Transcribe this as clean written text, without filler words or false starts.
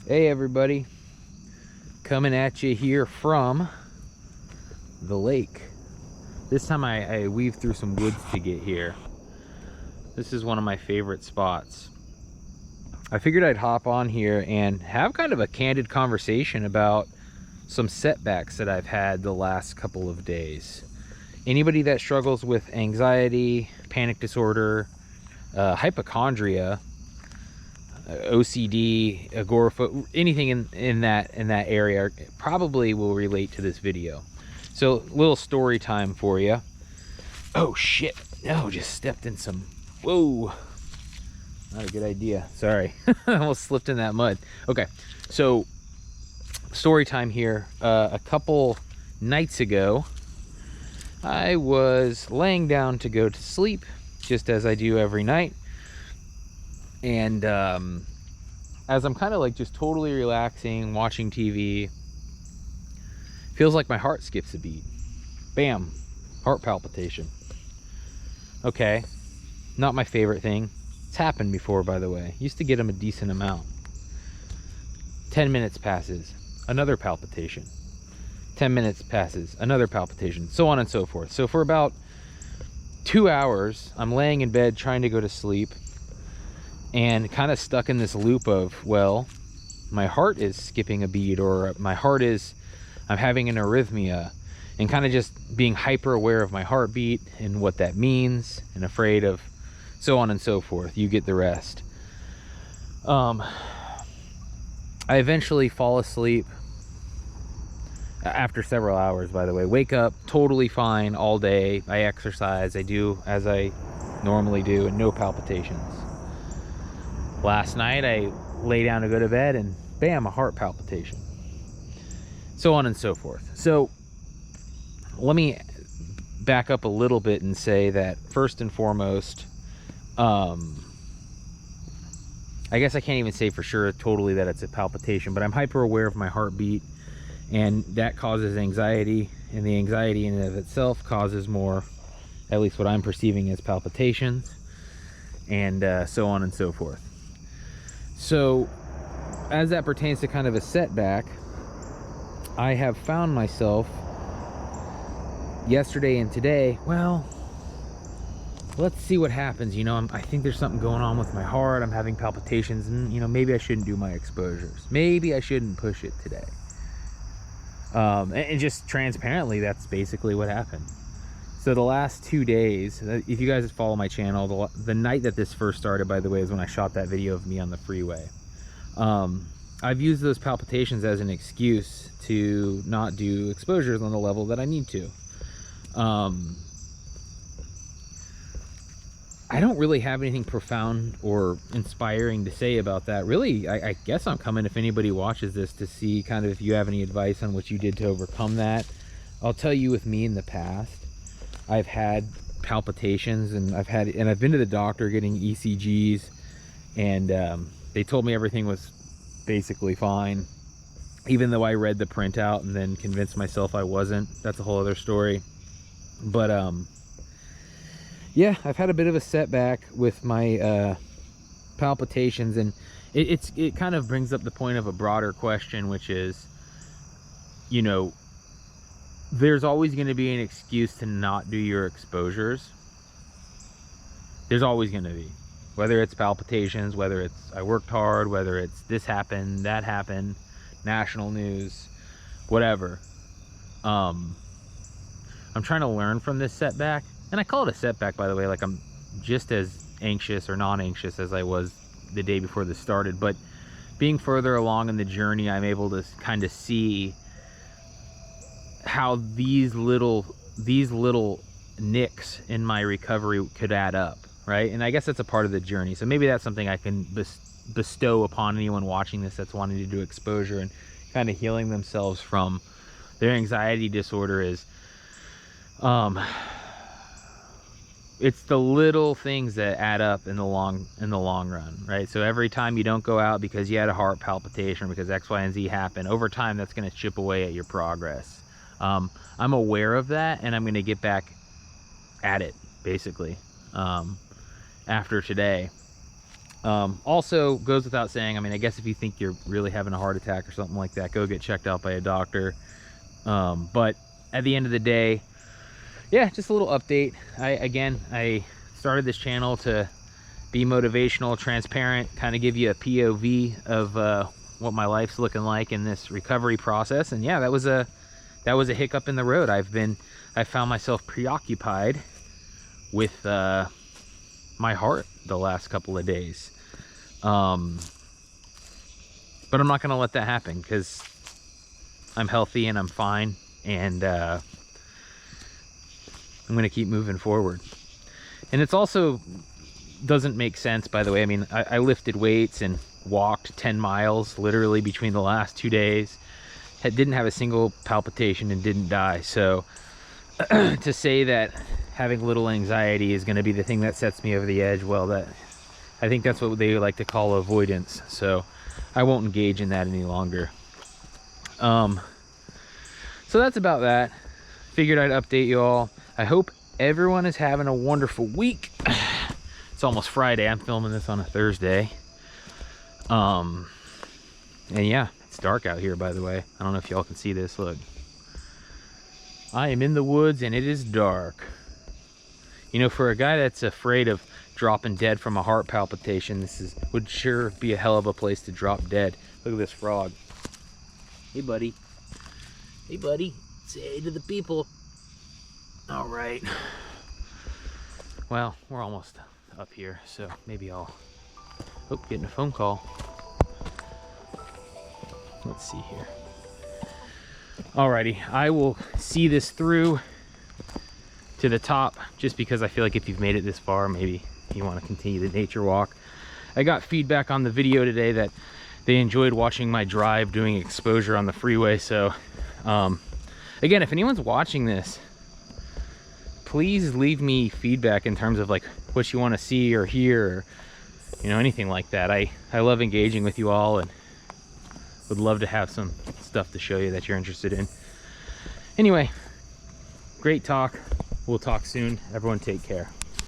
Hey everybody, coming at you here from the lake. This time I weaved through some woods to get here. This is one of my favorite spots. I figured I'd hop on here and have kind of a candid conversation about some setbacks that I've had the last couple of days. Anybody that struggles with anxiety, panic disorder, hypochondria, OCD, agoraphobic, anything in that area probably will relate to this video. So, little story time for you. Oh shit! No, just stepped in some. Whoa! Not a good idea. Sorry, almost slipped in that mud. Okay, so story time here. A couple nights ago, I was laying down to go to sleep, just as I do every night. And as I'm kind of like just totally relaxing, watching TV, feels like my heart skips a beat. Bam, heart palpitation. Okay, not my favorite thing. It's happened before, by the way. Used to get them a decent amount. 10 minutes passes, another palpitation. 10 minutes passes, another palpitation, so on and so forth. So for about 2 hours, I'm laying in bed trying to go to sleep, and kind of stuck in this loop of, well, my heart is skipping a beat, or I'm having an arrhythmia, and kind of just being hyper aware of my heartbeat and what that means, and afraid of, so on and so forth. You get the rest. I eventually fall asleep after several hours, by the way. Wake up totally fine all day. I exercise, I do as I normally do, and no palpitations. Last night I lay down to go to bed and bam, a heart palpitation. So on and so forth. So let me back up a little bit and say that first and foremost, I guess I can't even say for sure totally that it's a palpitation, but I'm hyper aware of my heartbeat, and that causes anxiety, and the anxiety in and of itself causes more, at least what I'm perceiving as palpitations, and so on and so forth. So as that pertains to kind of a setback, I have found myself yesterday and today, well, let's see what happens. You know, I think there's something going on with my heart. I'm having palpitations, and you know, maybe I shouldn't do my exposures. Maybe I shouldn't push it today. And just transparently, that's basically what happened. So the last 2 days, if you guys follow my channel, the night that this first started, by the way, is when I shot that video of me on the freeway. I've used those palpitations as an excuse to not do exposures on the level that I need to. I don't really have anything profound or inspiring to say about that. Really, I guess I'm coming, if anybody watches this, to see kind of if you have any advice on what you did to overcome that. I'll tell you, with me in the past, I've had palpitations, and I've been to the doctor getting ECGs, and they told me everything was basically fine, even though I read the printout and then convinced myself I wasn't. That's a whole other story. But yeah, I've had a bit of a setback with my palpitations, and it kind of brings up the point of a broader question, which is, you know, there's always going to be an excuse to not do your exposures. There's always going to be, whether it's palpitations, whether it's I worked hard, whether it's this happened, that happened, national news, whatever. I'm trying to learn from this setback, and I call it a setback, by the way. Like, I'm just as anxious or non-anxious as I was the day before this started, but being further along in the journey, I'm able to kind of see how these little nicks in my recovery could add up, right? And I guess that's a part of the journey. So maybe that's something I can bestow upon anyone watching this that's wanting to do exposure and kind of healing themselves from their anxiety disorder, is it's the little things that add up in the long run, right? So every time you don't go out because you had a heart palpitation, because X, Y, and Z happened, over time that's going to chip away at your progress. I'm aware of that, and I'm going to get back at it, basically, after today. Also goes without saying, I mean, I guess if you think you're really having a heart attack or something like that, go get checked out by a doctor. But at the end of the day, yeah, just a little update. I started this channel to be motivational, transparent, kind of give you a POV of what my life's looking like in this recovery process. And yeah, that was a hiccup in the road. I found myself preoccupied with my heart the last couple of days. But I'm not gonna let that happen, because I'm healthy and I'm fine, and I'm gonna keep moving forward. And it's also doesn't make sense, by the way. I mean, I lifted weights and walked 10 miles literally between the last 2 days. Didn't have a single palpitation and didn't die. So to say that having little anxiety is going to be the thing that sets me over the edge, well, I think that's what they like to call avoidance. So I won't engage in that any longer. So that's about that. Figured I'd update you all. I hope everyone is having a wonderful week. It's almost Friday. I'm filming this on a Thursday. And yeah, it's dark out here, by the way. I don't know if y'all can see this. Look, I am in the woods and it is dark. You know, for a guy that's afraid of dropping dead from a heart palpitation, would sure be a hell of a place to drop dead. Look at this frog. Hey, buddy. Hey, buddy. Say hey to the people. All right. Well, we're almost up here, so maybe I'll... Oh, getting a phone call. Let's see here. Alrighty, I will see this through to the top, just because I feel like if you've made it this far, maybe you want to continue the nature walk. I got feedback on the video today that they enjoyed watching my drive doing exposure on the freeway. So again, if anyone's watching this, please leave me feedback in terms of like what you want to see or hear, or, you know, anything like that. I love engaging with you all and would love to have some stuff to show you that you're interested in. Anyway, great talk. We'll talk soon. Everyone take care.